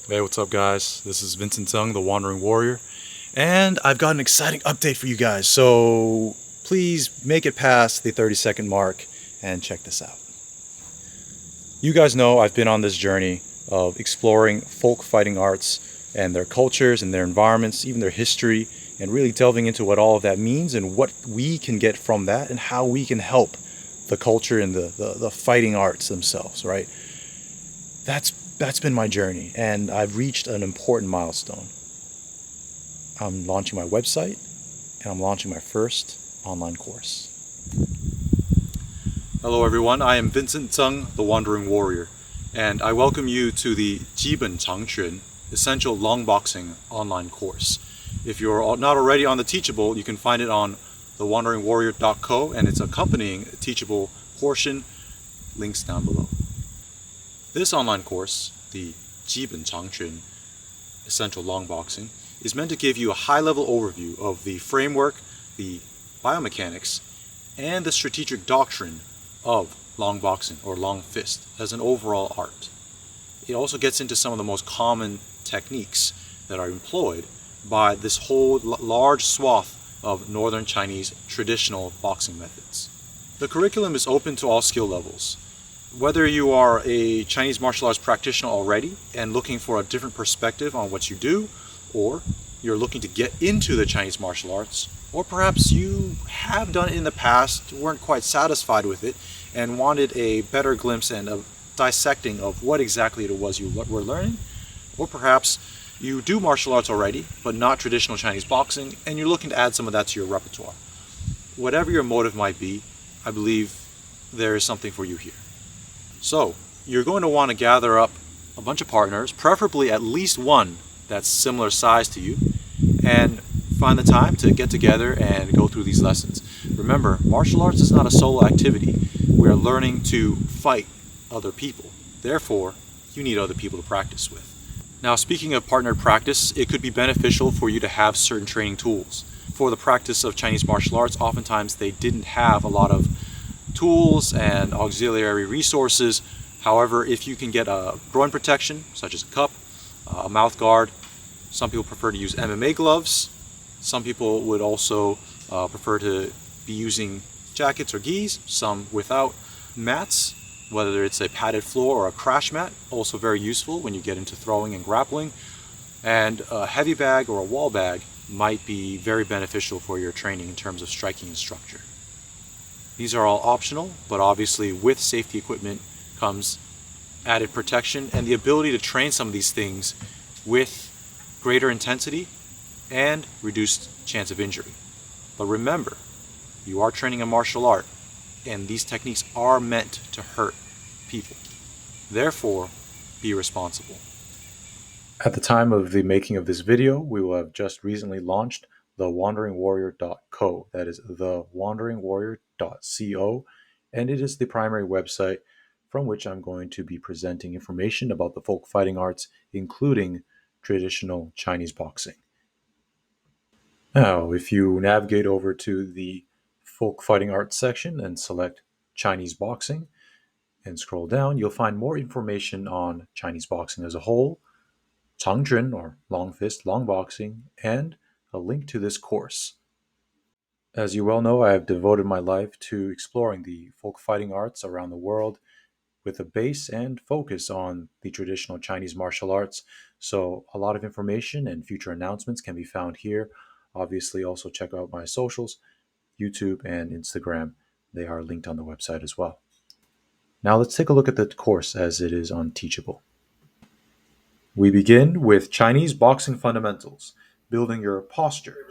Hey, what's up, guys? This is Vincent Tseng, the Wandering Warrior, and I've got an exciting update for you guys. So please make it past the 30-second mark and check this out. You guys know I've been on this journey of exploring folk fighting arts and their cultures and their environments, even their history, and really delving into what all of that means and what we can get from that and how we can help the culture and the fighting arts themselves, right? That's been my journey, and I've reached an important milestone. I'm launching my website, and I'm launching my first online course. Hello, everyone. I am Vincent Tseng, the Wandering Warrior, and I welcome you to the 基本长拳 Essential Long Boxing online course. If you're not already on the Teachable, you can find it on thewanderingwarrior.co and its accompanying Teachable portion, links down below. This online course, the 基本长拳 Essential Long Boxing, is meant to give you a high-level overview of the framework, the biomechanics, and the strategic doctrine of long boxing or long fist as an overall art. It also gets into some of the most common techniques that are employed by this whole large swath of northern Chinese traditional boxing methods. The curriculum is open to all skill levels. Whether you are a Chinese martial arts practitioner already and looking for a different perspective on what you do, or you're looking to get into the Chinese martial arts, or perhaps you have done it in the past, weren't quite satisfied with it, and wanted a better glimpse and a dissecting of what exactly it was you were learning, or perhaps you do martial arts already, but not traditional Chinese boxing, and you're looking to add some of that to your repertoire. Whatever your motive might be, I believe there is something for you here. So, you're going to want to gather up a bunch of partners, preferably at least one that's similar size to you, and find the time to get together and go through these lessons. Remember, martial arts is not a solo activity. We're learning to fight other people. Therefore, you need other people to practice with. Now, speaking of partnered practice, it could be beneficial for you to have certain training tools. For the practice of Chinese martial arts, oftentimes they didn't have a lot of tools and auxiliary resources. However, if you can get a groin protection, such as a cup, a mouth guard, some people prefer to use MMA gloves. Some people would also prefer to be using jackets or gis, some without mats, whether it's a padded floor or a crash mat, also very useful when you get into throwing and grappling. And a heavy bag or a wall bag might be very beneficial for your training in terms of striking and structure. These are all optional, but obviously with safety equipment comes added protection and the ability to train some of these things with greater intensity and reduced chance of injury. But remember, you are training a martial art, and these techniques are meant to hurt people. Therefore, be responsible. At the time of the making of this video, we will have just recently launched thewanderingwarrior.co. That is thewanderingwarrior.co, and it is the primary website from which I'm going to be presenting information about the folk fighting arts, including traditional Chinese boxing. Now, if you navigate over to the folk fighting arts section and select Chinese boxing and scroll down, you'll find more information on Chinese boxing as a whole, Changquan or long fist, long boxing, and a link to this course. As you well know, I have devoted my life to exploring the folk fighting arts around the world with a base and focus on the traditional Chinese martial arts. So, a lot of information and future announcements can be found here. Obviously, also check out my socials, YouTube and Instagram. They are linked on the website as well. Now, let's take a look at the course as it is on Teachable. We begin with Chinese boxing fundamentals, building your posture.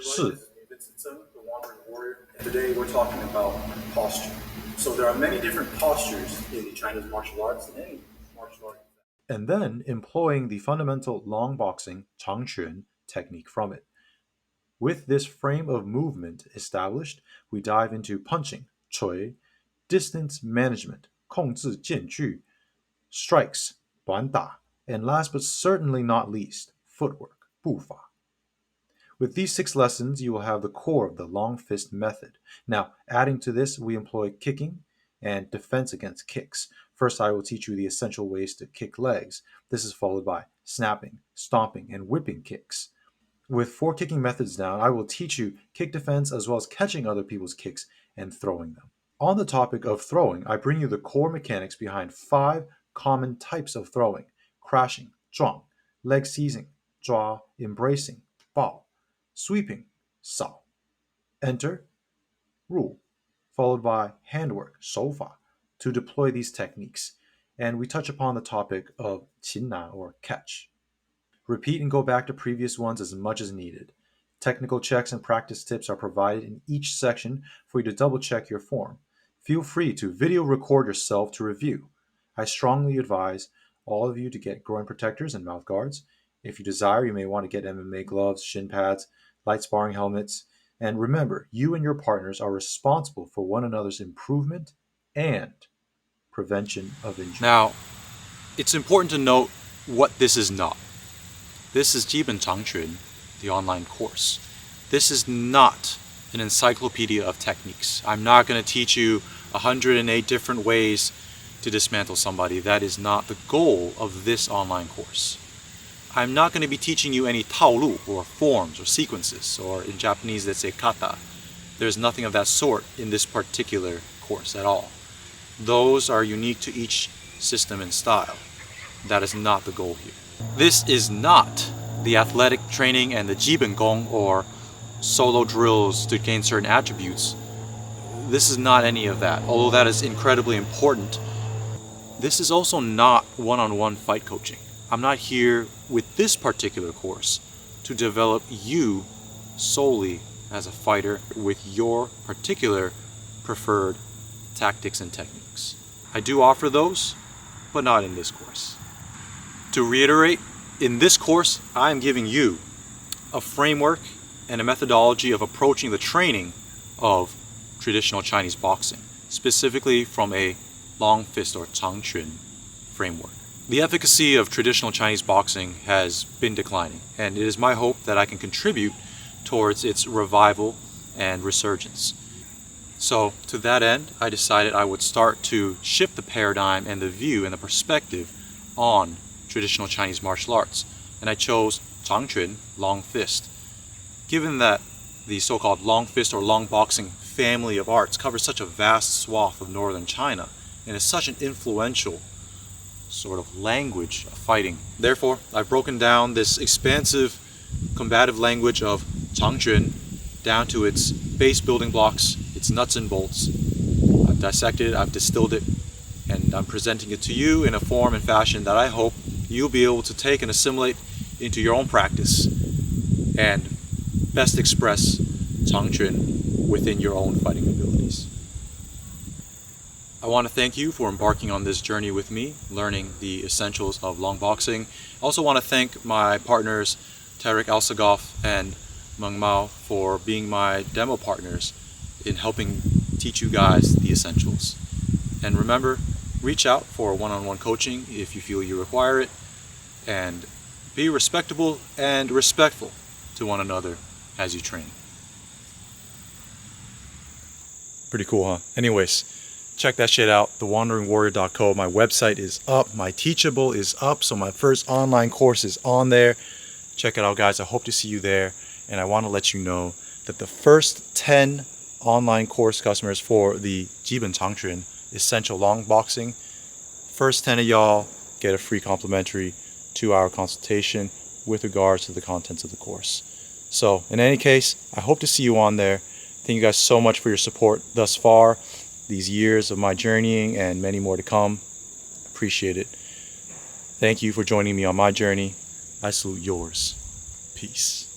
Today we're talking about posture. So there are many different postures in the Chinese martial arts and any martial art. And then employing the fundamental long boxing, 长拳, technique from it. With this frame of movement established, we dive into punching, 捶, distance management, 控制间距, strikes, 短打, and last but certainly not least, footwork, 步法. With these 6 lessons, you will have the core of the long fist method. Now, adding to this, we employ kicking and defense against kicks. First, I will teach you the essential ways to kick legs. This is followed by snapping, stomping, and whipping kicks. With 4 kicking methods down, I will teach you kick defense as well as catching other people's kicks and throwing them. On the topic of throwing, I bring you the core mechanics behind 5 common types of throwing: crashing, 撞, leg seizing, 抓, embracing, 抱, sweeping, 扫, enter, 入, followed by handwork, 手法, to deploy these techniques. And we touch upon the topic of 擒拿 or catch. Repeat and go back to previous ones as much as needed. Technical checks and practice tips are provided in each section for you to double check your form. Feel free to video record yourself to review. I strongly advise all of you to get groin protectors and mouth guards. If you desire, you may want to get MMA gloves, shin pads, light sparring helmets. And remember, you and your partners are responsible for one another's improvement and prevention of injury. Now, it's important to note what this is not. This is 基本长拳, the online course. This is not an encyclopedia of techniques. I'm not going to teach you 108 different ways to dismantle somebody. That is not the goal of this online course. I'm not going to be teaching you any 套路 or forms or sequences, or in Japanese they say kata. There's nothing of that sort in this particular course at all. Those are unique to each system and style. That is not the goal here. This is not the athletic training and the 基本功 or solo drills to gain certain attributes. This is not any of that, although that is incredibly important. This is also not one-on-one fight coaching. I'm not here with this particular course to develop you solely as a fighter with your particular preferred tactics and techniques. I do offer those, but not in this course. To reiterate, in this course, I am giving you a framework and a methodology of approaching the training of traditional Chinese boxing, specifically from a long fist or 长拳 framework. The efficacy of traditional Chinese boxing has been declining, and it is my hope that I can contribute towards its revival and resurgence. So, to that end, I decided I would start to shift the paradigm and the view and the perspective on traditional Chinese martial arts, and I chose 长拳, long fist. Given that the so-called long fist or long boxing family of arts covers such a vast swath of northern China and is such an influential sort of language of fighting. Therefore, I've broken down this expansive combative language of 长拳down to its base building blocks, its nuts and bolts. I've dissected it, I've distilled it, and I'm presenting it to you in a form and fashion that I hope you'll be able to take and assimilate into your own practice and best express 长拳 within your own fighting abilities. I want to thank you for embarking on this journey with me, learning the essentials of long boxing. I also want to thank my partners, Tarek Alsagoff and Meng Mao, for being my demo partners in helping teach you guys the essentials. And remember, reach out for one-on-one coaching if you feel you require it, and be respectable and respectful to one another as you train. Pretty cool, huh? Anyways, check that shit out, thewanderingwarrior.co. My website is up, my Teachable is up, so my first online course is on there. Check it out, guys. I hope to see you there. And I want to let you know that the first 10 online course customers for the 基本长拳 Essential Long Boxing, first 10 of y'all get a free complimentary 2-hour consultation with regards to the contents of the course. So, in any case, I hope to see you on there. Thank you guys so much for your support thus far, these years of my journeying and many more to come. Appreciate it. Thank you for joining me on my journey. I salute yours. Peace.